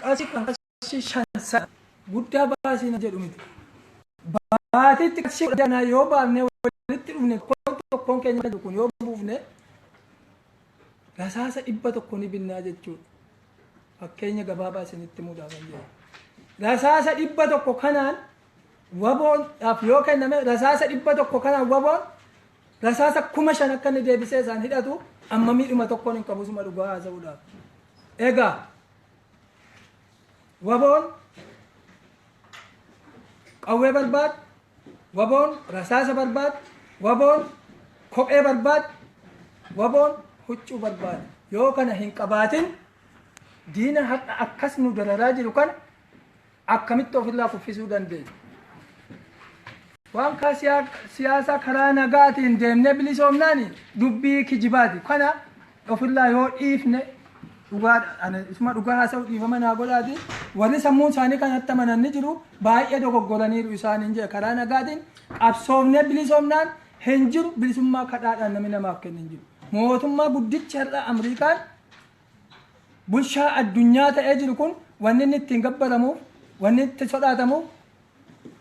qarshii 5 guddaa baasina jedhu miti. Baatiitti qarshii kana yoo baafne walitti dhufne tokkoon keenya kun yoo buufne rasaasa 100 ni binnaa jechuudha. Fakkeenya gabaabaa isinitti muudhaa kan jedhu. Rasaasa 100 kanaan waboon yoo kenname rasaasa 100 kanaan waboon rasaasa 5,000 akka inni deebisee isaan hidhatu amma miidhuma tokkoon hin qabu suma dhugaa haasa'uudhaaf. Egaa waboon qawwee barbaad, waboon rasaasa barbaad, waboon kophee barbaad, waboon huccuu barbaad. Yoo kana hin qabaatin diina har'a akkas nu dararaa jiru kan akkamitti ofirraa kuffisuu dandeenya? Waan siyaasa karaa nagaatiin deemnee bilisoomnaani dubbii kijibaati. Kana ofirraa yoo dhiifne dhugaa haasa'u dhiifama naa godhaati. Warri sammuun isaanii kan hatta mananni jiru baay'ee dogoggoraniiru isaaniin jee karaa nagaatiin qabsoomnee bilisoomnaan hin jiru bilisummaa kadhaadhaan namni namaaf kennu hin jiru. Mootummaa guddicha har'a Ameerikaan bulchaa addunyaa ta'ee jiru kun wanni inni ittiin gabbaramuuf wanni itti sodaatamuuf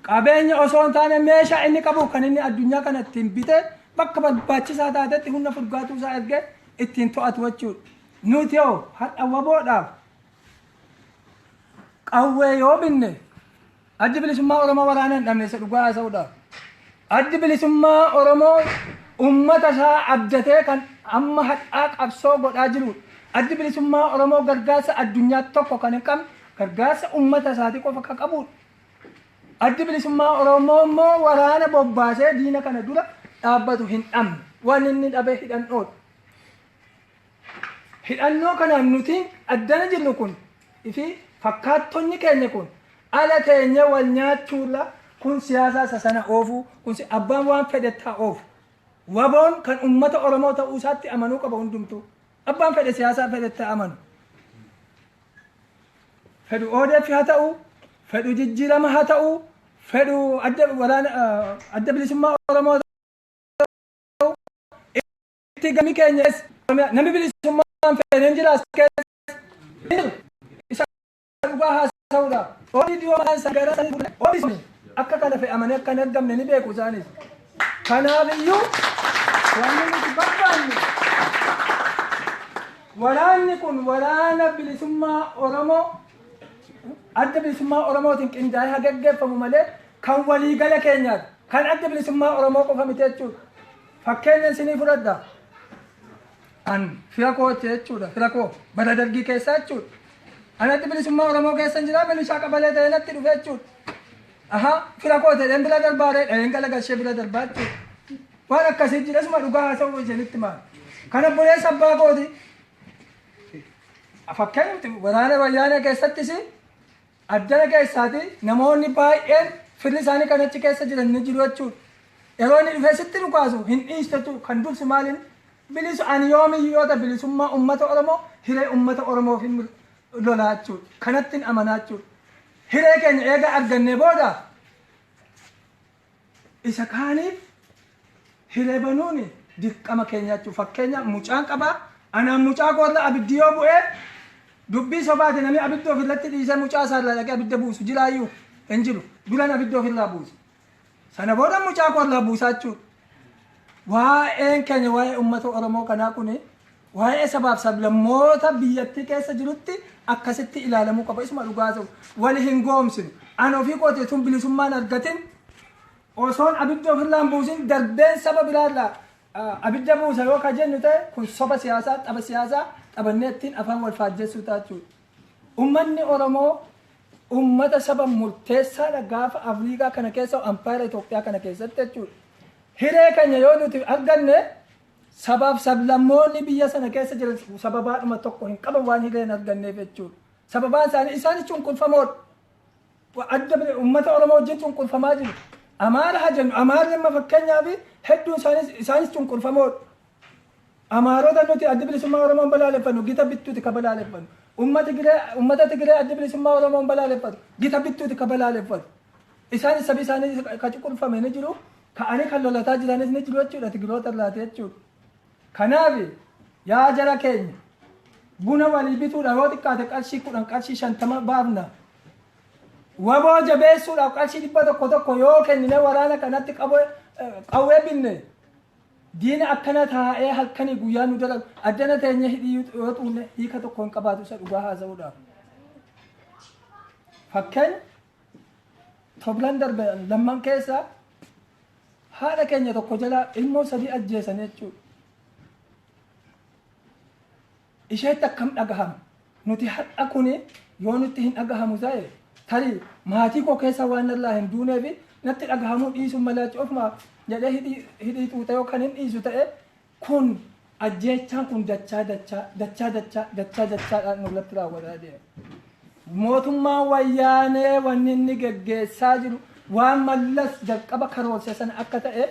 qabeenya osoo hin taane meeshaa inni qabu kan inni addunyaa kana ittiin bitee bakka barbaachisaa taatetti humna furgaatuu isaa ergee ittiin to'atu jechuudha. Nuti yoo har'a waboodhaaf qawwee yoo binne addi bilisummaa Oromoo waraana hin dhabne isa dhugaa haasa'uudhaaf. Addi bilisummaa Oromoo uummata isaa abdatee kan amma hadhaa qabsoo godhaa jirudha. Addi bilisummaa Oromoo gargaarsa addunyaa tokko kan hin qabne gargaarsa uummata isaatii qofa kan qabudha. Addi bilisummaa Oromoo immoo waraana bobbaasee diina kana dura dhaabbatu hin dhabne. Waan inni dhabee hidhannoodha. Hidhannoo kanaan nuti addana jirru kun fi fakkaattonni keenya kun ala keenya wal nyaachuurra kun siyaasa isa sana oofu kun abbaan waan fedhettaa oofu. Waboon kan uummata Oromoo ta'uu isaatti amanuu qaba hundumtuu. Abbaan fedhe siyaasaa fedhettaa amanu. Fedhu ODF haa ta'u, fedhu jijjiirama haa ta'u, fedhu adda bilisummaa Oromoo ta'u itti gami keenyas namni bilisummaan fedheen jiraas keessa isa dhugaa haasa'uudha. ODF waan sagaraa sanii ODF akka kana fe'amanii akka hin argamne ni beeku isaanis. Kanaafiyyuu wanni nuti barbaanne waraanni kun waraana bilisummaa Oromoo adda bilisummaa Oromootiin qindaa'ee haa gaggeeffamu malee kan waliigala keenyaati. Kan adda bilisummaa Oromoo qofa miti jechuudha. Fakkeenya isinii fudhadha. An fira kootti jechuudha. Fira koo bara dargii keessa jechuudha. An adda bilisummaa Oromoo keessa hin jiraa milishaa qabalee ta'ee natti dhufe jechuudha. Fira koo ta'een bira darbaaree dhaheen galagalchee bira darbaa jechuudha. Waan akkasii jira suma dhugaa haasa'uu isinitti maal. Kana buleessa abbaa kooti. Fakkeenyatti waraana wayyaanee keessattis addana keessaati namoonni baay'een firri isaanii kan achi keessa jiran ni jiru jechuudha. Yeroo inni dhufee sitti dhukaasu hin dhiistatu kan dursu maaliin ani yoomiyyuu bilisummaa uummata Oromoo hiree uummata Oromoof hin lolaa jechuudha. Kanatti hin amanaa jechuudha. Hiree keenya eega argannee booda isa kaaniif hiree banuuni dirqama keenya jechuudha. Fakkeenya mucaan qabaa anaan mucaa koorra abiddi yoo bu'ee dubbii sobaati namni abidda ofirratti dhiisee mucaa isaarraa dhaqee abidda buusu jiraayyuu hin jiru. Duraan abidda ofirraa buusu. Sana booda mucaa koorraa buusaa jechuudha. Waa'een keenya waa'ee uummata Oromoo kanaa kuni waa'ee sabaaf sablammoota biyyattii keessa jirutti akkasitti ilaalamuu qaba. Isuma dhugaa ta'u wali hin goomsinu. Ani ofii kooteetuun bilisummaan argatin osoon abidda ofirraan buusin darbeen saba biraarraa abidda buusa yoo ka jennu ta'e kun soba siyaasaa xaba siyaasaa qabannee ittiin afaan wal faajjessuu jechuudha. Uummanni Oromoo uummata saba murteessaadha gaafa Afrikaa kana keessa ampaayera Itoophiyaa kana keessatti jechuudha. Hiree keenya yoo nuti arganne sabaaf sablammoonni biyya sana keessa jiran sababaadhuma tokko hin qaban waan hiree hin arganneef jechuudha. Sababaan isaanii isaanis cunqurfamoodha. Uummata Oromoo wajjin cunqurfamaa jiru. Amaara haa jennu amaarri amma fakkeenyaaf hedduun isaanis cunqurfamoodha. Amaarota nuti adda bilisummaa Oromoon balaaleffannu gita bittuuti ka balaaleffannu. Uummata Tigiree adda bilisummaa Oromoon balaaleffatu gita bittuuti ka balaaleffatu. Isaanis sabi isaanii ka cunqurfame ni jiru. Ka'anii kan lolataa jiranis ni jiru jechuudha Tigiroota irraati jechuudha. Kanaaf yaa jara keenya buna walii bituudha yoo xiqqaate qarshii 10 qarshii 50 baafna waboo jabeessuudhaaf qarshii 100 yoo kennine waraana kanatti qawwee binne diina akkana taa'ee halkanii guyyaa nu dalagu addana teenya hidhii yoo xuunne hiika tokko hin qabaatu isa dhugaa haasa'uudhaaf fakkeenya toblan darbe lamman keessa haadha keenya tokko jala ilmoo 3 ajjeesan jechuudha isheetti akkam dhagahamu nuti har'a kuni yoo nutti hin dhagahamu ta'e tarii maatii koo keessa waan irraa hin duuneefi natti dhagahamuu dhiisuu malee ofuma jedhee hidhii xuuxa yoo kan hin dhiisu ta'e kun ajjeechaan kun dachaadhaan nurratti raawwataa deema. Mootummaan wayyaanee wanni inni geggeessaa jiru waan mallas jalqaba karoorse sana akka ta'e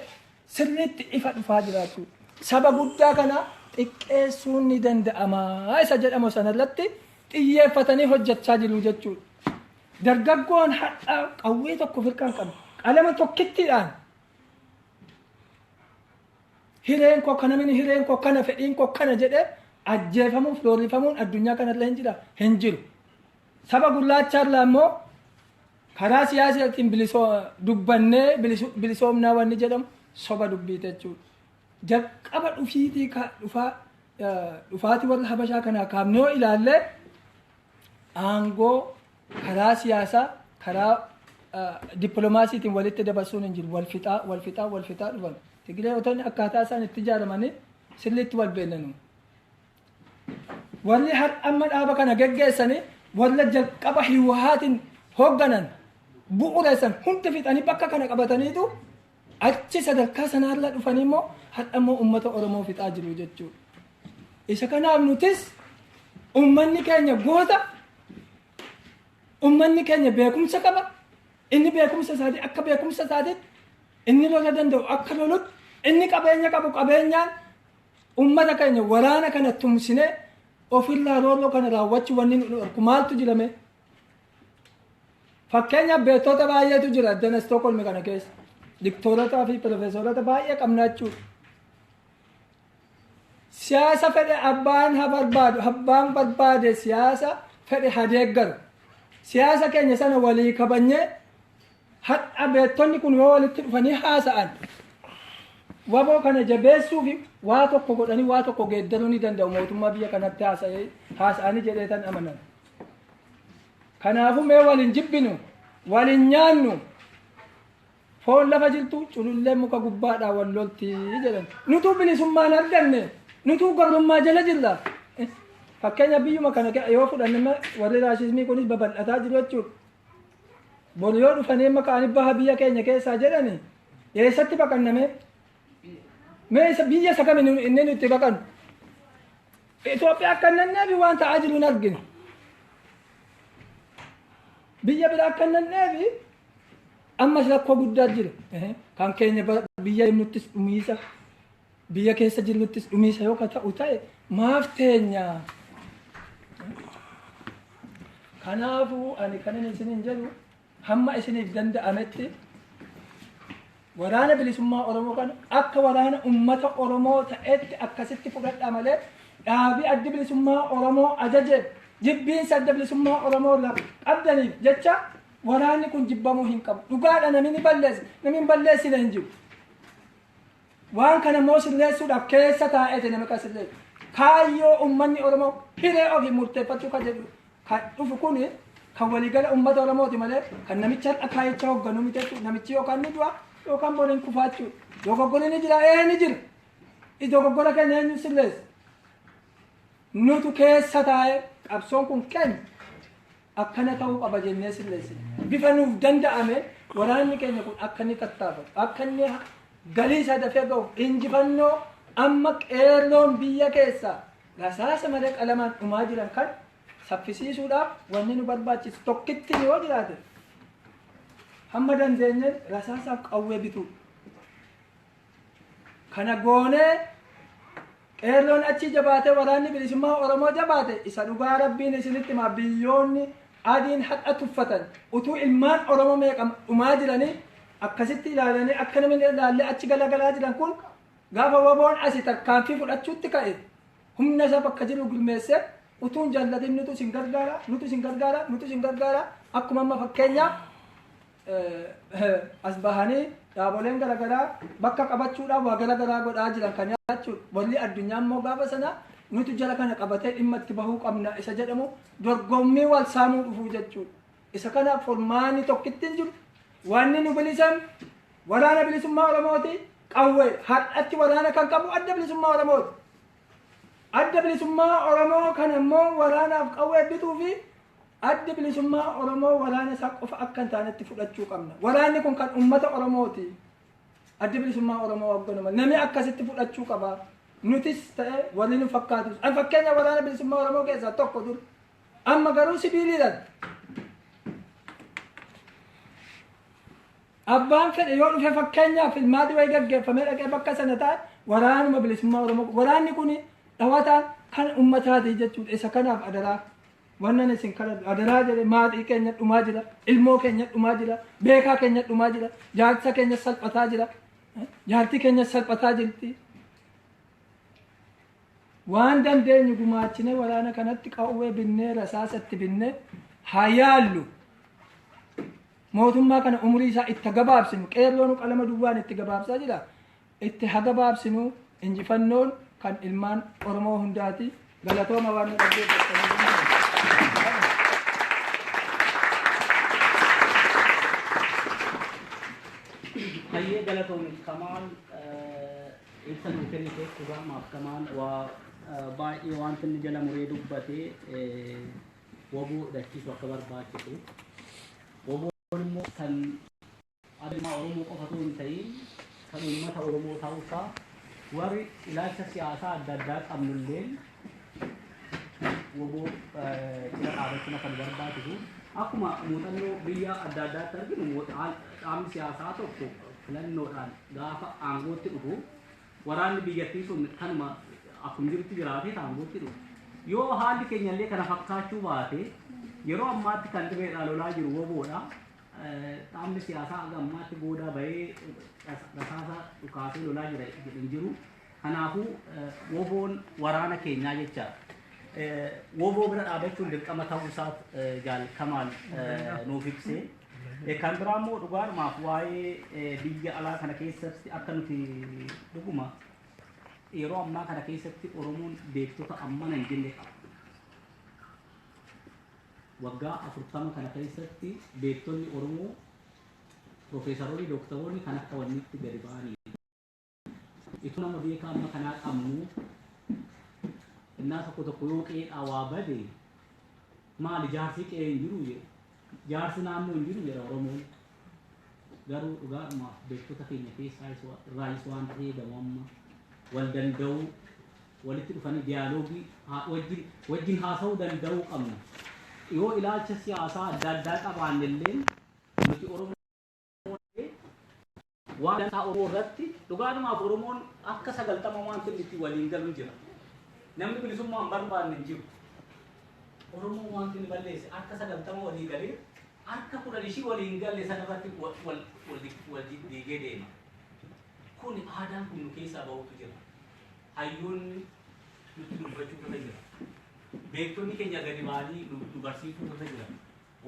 sirriitti ifa dhufaa jiraachuu. Saba guddaa kana xiqqeessuun ni danda'ama isa jedhamu sanarratti xiyyeeffatanii hojjechaa jiru jechuudha. Dargaggoon har'a qawwee tokko firqaan qabu qalama tokkittiidhaan hireen koo kana mini hireen koo kana fedhiin koo kana jedhee ajjeefamuuf loorrifamuun addunyaa kanarra hin jiru. Saba gurraacharraa immoo karaa siyaasaatiin dubbannee bilisoomnaa wanni jedhamu soba dubbiite jechuudha. Jalqaba dhufaatii warra habashaa kanaa kaafnee yoo ilaalle aangoo karaa siyaasaa karaa dippiloomaasiitiin walitti dabarsuun hin jiru wal fixaa dhufan. Tigireewwan akkaataa isaan itti ijaaramanii sirriitti wal beelanu. Warri amma dhaaba kana geggeessanii warra jalqaba hiwaatiin hoogganan bu'uureessan hundi fixanii bakka kana qabataniitu achi sadarkaa sanarra dhufanii immoo har'a immoo uummata Oromoo fixaa jiru jechuudha. Isa kanaaf nutis uummanni keenya goota uummanni keenya beekumsa qaba inni beekumsa isaatii akka beekumsa isaatiitti inni lola danda'u akka lolutti inni qabeenya qabu qabeenyaan uummata keenya waraana kana tumsinee ofirraa roorroo kana raawwachuu wanni nu dhorku maaltu jirame fakkeenyaaf beektota baay'eetu jira addana Stookholmi kana keessa diktoorataa fi pirofeesorota baay'ee qabnaa jechuudha. Siyaasa fedhe abbaan barbaade siyaasa fedhe hadeeggaru siyaasa keenya sana walii kabanyee har'a beektonni kun yoo walitti dhufanii haasa'an waboo kana jabeessuu fi waa tokko godhanii waa tokko geeddaruu ni danda'u mootummaa biyya kanatti haasa'anii jedheetan amanan. Kanaafuu mee waliin jibbinu waliin nyaannu foon lafa jirtu culullee muka gubbaadhaa wal lolti jedhan. Nutuu bilisummaan arganne nutuu gabrummaa jala jirra. Fakkeenya biyyuma kana yoo fudhanne warri raashismii kunis babal'ataa jiru jechuudha. Bori yoo dhufanii makaanii baha biyya keenya keessaa jedhani eessatti baqanname mee biyya isa kamiin inni nuti baqannu Itoophiyaa akka nanneefi waan ta'aa jiru hin argine biyya biraa akka nanneefi ammas rakkoo guddaa jira kan keenya biyya nuttis dhumiisa biyya keessa jiruttis dhumiisa yoo ta'u ta'e maaf teenya kanaafuu ani kanin isiniin jedhu hamma isiniif danda'ametti waraana bilisummaa Oromoo kana akka waraana uummata Oromoo ta'etti akkasitti fudhadhaa malee dhaabii addi bilisummaa Oromoo ajaje jibbiinsa adda bilisummaa Oromoo irraa qabdaniif jecha waraanni kun jibbamuu hin qabu. Dhugaadha namni balleessine hin jiru. Waan kana immoo sirreessuudhaaf keessa taa'eeti nama qasirree kaayyoo uummanni Oromoo hiree ofii murteeffachuu kan jedhu kan dhufu kuni kan waliigala uummata Oromooti malee kan namicha har'a kaayicha hoogganu miti jechuudha. Namichi yookaan ni du'a yookaan boriin kufaachuu dogoggorri ni jira ni jira. Dogoggora keenya eenyu sirreessa. Nutu keessa taa'ee qabsoon kun keenya akkana ta'uu qaba jennee sirreessine. Bifa nuuf danda'ame waraanni keenya kun akka inni tattaafatu akka inni galii isaa dafee ga'u injifannoo amma qeerroon biyya keessaa rasaasa malee qalamaan dhumaa jiran kan saffisiisuudhaaf wanni nu barbaachisu tokkitti yoo jiraate hamma dandeenye rasaasaaf qawwee bituu kana goonee qeerroon achi jabaate waraanni bilisummaa Oromoo jabaate isa dhugaa rabbiin isinitti himaa biyyoonni adiin haqa tuffatan utuu ilmaan Oromoo meeqa dhumaa jiranii akkasitti ilaalanii akka namni ilaalle achi galagalaa jiran kun gaafa waboon asii tarkaanfii fudhachuutti ka'e humna isaa bakka jiru gurmeessee utuun jaallatin nutu sin gargaara nutu sin gargaara nutu sin gargaara akkuma amma fakkeenyaaf as bahanii dhaaboleen garagaraa bakka qabachuudhaaf waa garagaraa godhaa jiran kan jechuudha. Walli addunyaa immoo gaafa sana nuti jala kana qabatee dhimma itti bahuu qabna isa jedhamu dorgommii wal saamuu dhufuu jechuudha. Isa kana furmaanni tokkitti hin jiru. Wanni nu bilisan waraana bilisummaa Oromooti qawwee har'atti waraana kan qabu adda bilisummaa Oromooti. Adda bilisummaa Oromoo kan immoo waraanaaf qawwee bituu fi adda bilisummaa Oromoo waraana isaa qofa akka hin taanetti fudhachuu qabna. Waraanni kun kan uummata Oromooti. Adda bilisummaa Oromoo waggonuma namni akkasitti fudhachuu qaba. Nutis ta'e walii nu fakkaatu. An fakkeenya waraana bilisummaa Oromoo keessaa tokko dur. Amma garuu sibiiliidhaan. Abbaan fedhe yoo dhufe fakkeenyaaf filmaati wayii gaggeeffamee dhaqee bakka sana taa'e waraanuma bilisummaa Oromoo. Waraanni kun dhawataan kan uummataati jechuudha. Isa kanaaf adaraa. Wannan isin kana adaraa jedhe maatii keenya dhumaa jira, ilmoo keenya dhumaa jira, beekaa keenya dhumaa jira, jaarsa keenya salphataa jira, jaartii keenya salphataa jirti. Waan dandeenyu gumaachine waraana kanatti qawwee binnee rasaasatti binnee haa yaallu. Mootummaa kana umurii isaa itti gabaabsinu qeerroon qalama duwwaan itti gabaabsaa jira. Itti haa gabaabsinu injifannoon kan ilmaan Oromoo hundaati. Galatooma waan nu dhaggeeffatanii. Hayyee galatoomni Kamaal ibsa nuu kennite dhugaamaaf Kamaal waa baay'ee wanti inni jala muree dubbatee waboo hidhachiisu akka barbaachisu waboon immoo kan adeemaa Oromoo qofatu hin ta'in kan uummata Oromoo ta'uusaa warri ilaalcha siyaasaa adda addaa qabnullee waboo cina dhaabachuu kan barbaachisu akkuma muuxannoo biyya adda addaatti arginu dhaabni siyaasaa tokko filannoodhaan gaafa aangootti dhufu waraanni biyyattii sun kanuma akkuma jirutti jiraatee aangootti dhufu. Yoo haalli keenyallee kana fakkaachuu baate yeroo ammaatti kan dhibeedhaan lolaa jiru woboodha. Dhaabni siyaasaa aga ammaatti boodaa bahee rasaasa dhukaasee lolaa jira jedhan jiru. Kanaafuu woboon waraana keenyaa jecha woboo bira dhaabachuun dirqama ta'uusaaf jaal Kamaal nuuf ibsee. Kan biraa immoo dhugaadhumaaf waa'ee biyya alaa kana keessatti akka nuti dhuguma yeroo ammaa kana keessatti Oromoon beektota ammana hin jenne qaba. Waggaa 40 kana keessatti beektonni Oromoo Profeesaroonni Dooktaroonni kan akka wannitti gadi ba'anii. Itu nama beekaa amma kanaa qabnu innaa tokko yoo qe'ee waa bade maali jaarsi qe'ee hin jiru jedhu. Jaarsi naannoo hin jiru jedha Oromoon. Garuu dhugaadhuma beektota keenya keessaa irraayis waan ta'ee gamamma wal danda'uu walitti dhufanii diyaaloogii wajjin haasa'uu danda'uu qabna. Yoo ilaalcha siyaasaa adda addaa qabaannellee nuti Oromoo waan dantaa Oromoo irratti dhugaadhumaaf Oromoon akka 90 waan itti waliin galu jira. Namni bilisummaa hin barbaanne hin jiru. Oromoo wanti ni balleesse akka 90 walii galee akka 10 waliin galle sanarratti wal diigee deema. Kun aadaan kun nu keessaa bahutu jira. Hayyoonni nuti dubbachuu irra jira. Beektonni keenya gadi ba'anii nu barsiisuu irra jira.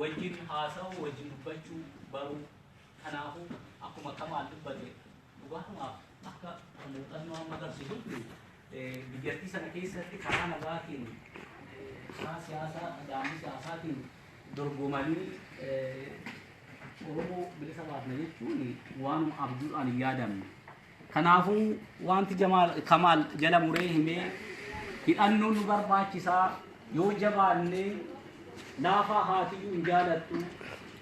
Wajjin haasa'uu wajjin dubbachuu baruu kanaafuu akkuma Kamaal dubbate dhugaadhumaaf akka muuxannoo amma agarsiisutti biyyattii sana keessatti karaa nagaatiin karaa siyaasaa dhaabni siyaasaatiin dorgomanii Oromoo bilisa baafna jechuun waanuma abjuudhaan hin yaadamne. Kanaafuu wanti Kamaal jala muree himee hidhannoon nu barbaachisaa yoo jabaannee laafaa haatiyyuu hin jaalattu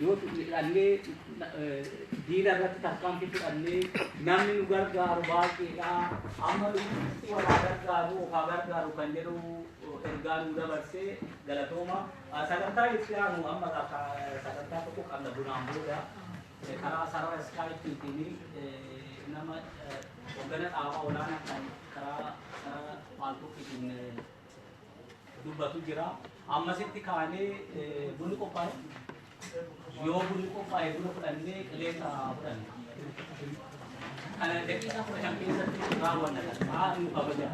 yoo hidhannee diina irratti tarkaanfii fudhannee namni nu gargaaru baay'eedha. Amma nuti walaa gargaaru ofaa gargaaru kan jedhu ergaa nu dabarsee galatooma. Sagantaa itti aanu amma sagantaa tokko qabna bunaan booda karaa sarara iskaayitiin nama hoggana dhaabaa olaanaa kan karaa maaltokkiitiin dubbatu jira. Ammasitti kaanee bunni qophaa'e yoo bunni qophaa'e buna fudhannee qilleensa fudhanna. Kana daqiiqaa 15 keessatti raawwanna. Haa nu kabaja.